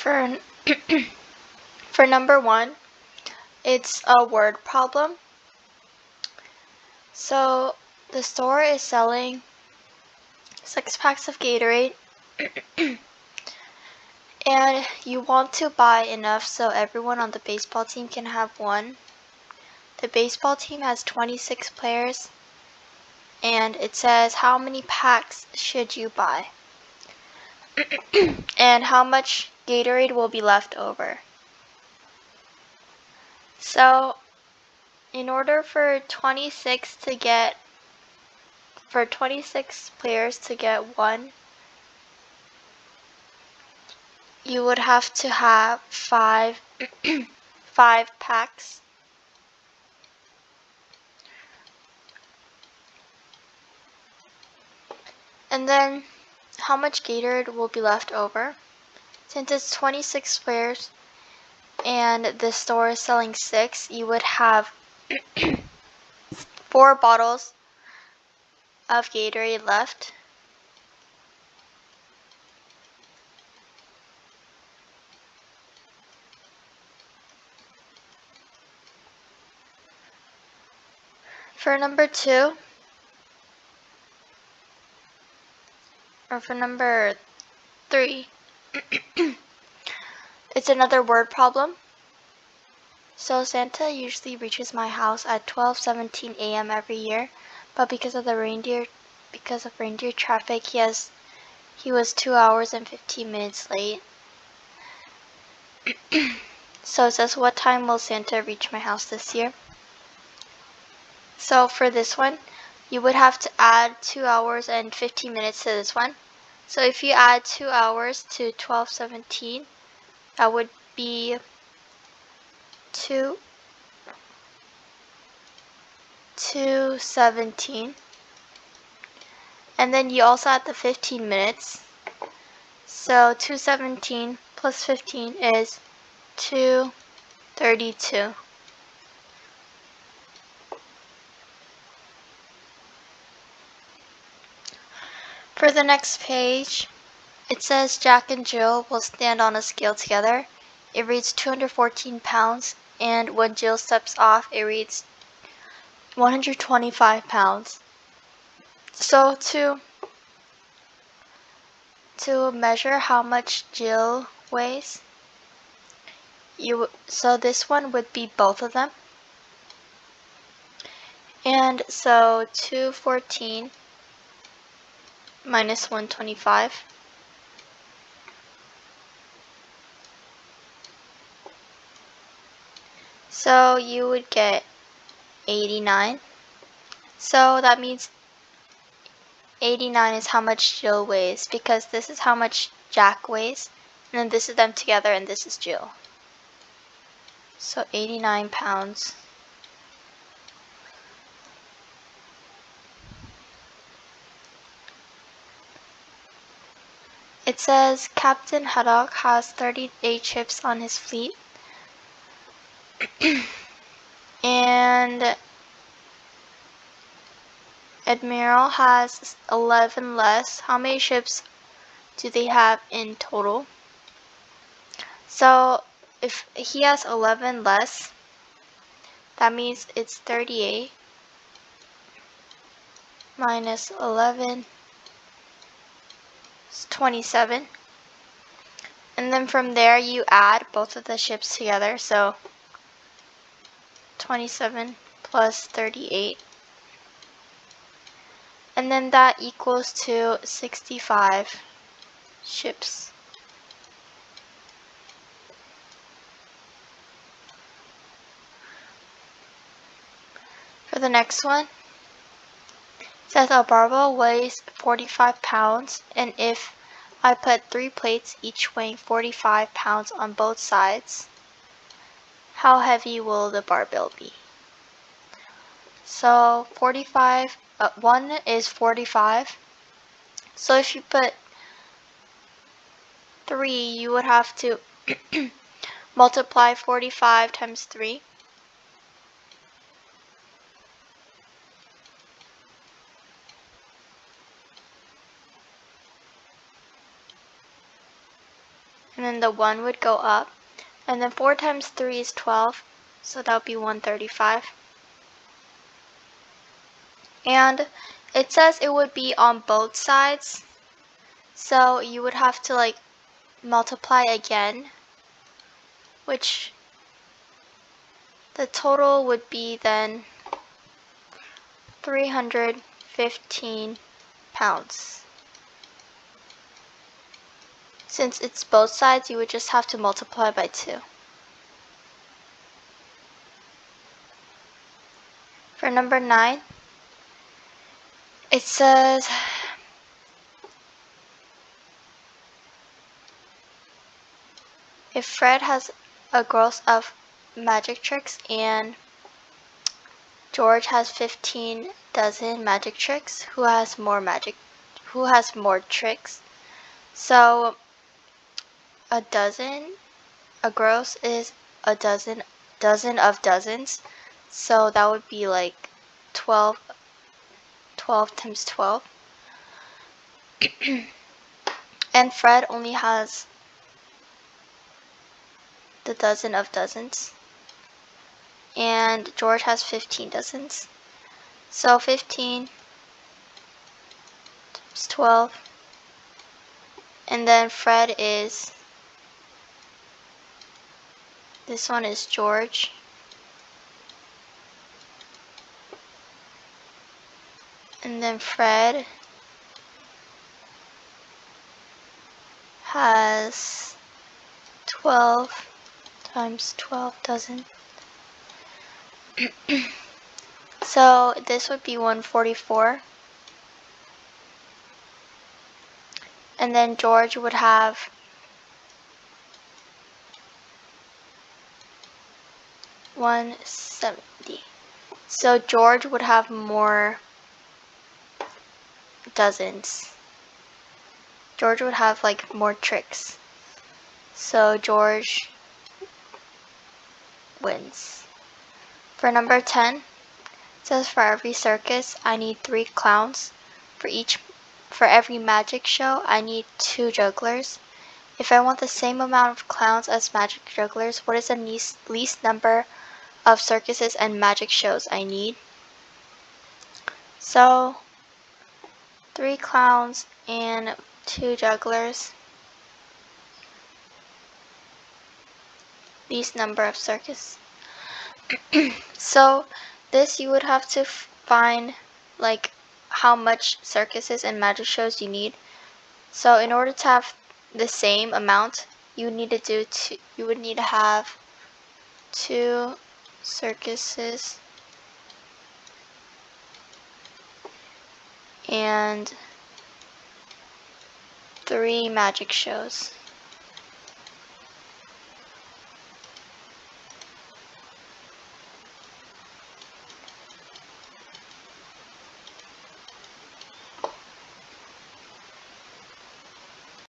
For for number 1, it's a word problem. So the store is selling 6 packs of Gatorade and you want to buy enough so everyone on the baseball team can have one. The baseball team has 26 players and it says how many packs should you buy and how much Gatorade will be left over. So in order for 26 players to get one, you would have to have 5 packs. And then how much Gatorade will be left over? Since it's 26 players and the store is selling 6, you would have 4 bottles of Gatorade left. For number 2, or for number 3, it's another word problem. So Santa usually reaches my house at 12:17 a.m. every year, but because of reindeer traffic, he was 2 hours and 15 minutes late. So it says, what time will Santa reach my house this year? So for this one, you would have to add 2 hours and 15 minutes to this one. So if you add 2 hours to 12:17, that would be 2:17. And then you also add the 15 minutes. So 2:17 plus 15 is 2:32. For the next page, it says Jack and Jill will stand on a scale together. It reads 214 pounds, and when Jill steps off, it reads 125 pounds. So to measure how much Jill weighs, so this one would be both of them. And so 214 minus 125. So you would get 89. So that means 89 is how much Jill weighs, because this is how much Jack weighs, and then this is them together, and this is Jill. So 89 pounds. It says Captain Haddock has 38 ships on his fleet. And Admiral has 11 less. How many ships do they have in total? So if he has 11 less, that means it's 38 minus 11 is 27. And then from there you add both of the ships together. So 27 plus 38. And then that equals to 65 ships. For the next one, it says a barbell weighs 45 pounds, and if I put 3 plates each weighing 45 pounds on both sides, how heavy will the barbell be? So 1 is 45. So if you put 3, you would have to multiply 45 times 3. and then the 1 would go up, and then 4 times 3 is 12, so that would be 135. And it says it would be on both sides, so you would have to like multiply again, which the total would be then 315 pounds. Since it's both sides, you would just have to multiply by 2. For number 9, it says if Fred has a gross of magic tricks and George has 15 dozen magic tricks, who has more tricks? So a gross is a dozen of dozens. So that would be like 12 times 12. And Fred only has the dozen of dozens. And George has 15 dozens. So 15 times 12. And then Fred is, this one is George. And then Fred has 12 times 12 dozen. So this would be 144. And then George would have 170. So George would have more dozens. George would have like more tricks. So George wins. For number 10, it says for every circus I need 3 clowns. For every magic show I need 2 jugglers. If I want the same amount of clowns as magic jugglers, what is the least number of circuses and magic shows I need? So 3 clowns and 2 jugglers. Least number of circus. So this you would have to find like how much circuses and magic shows you need. So in order to have the same amount, you would need to have 2 circuses and 3 magic shows.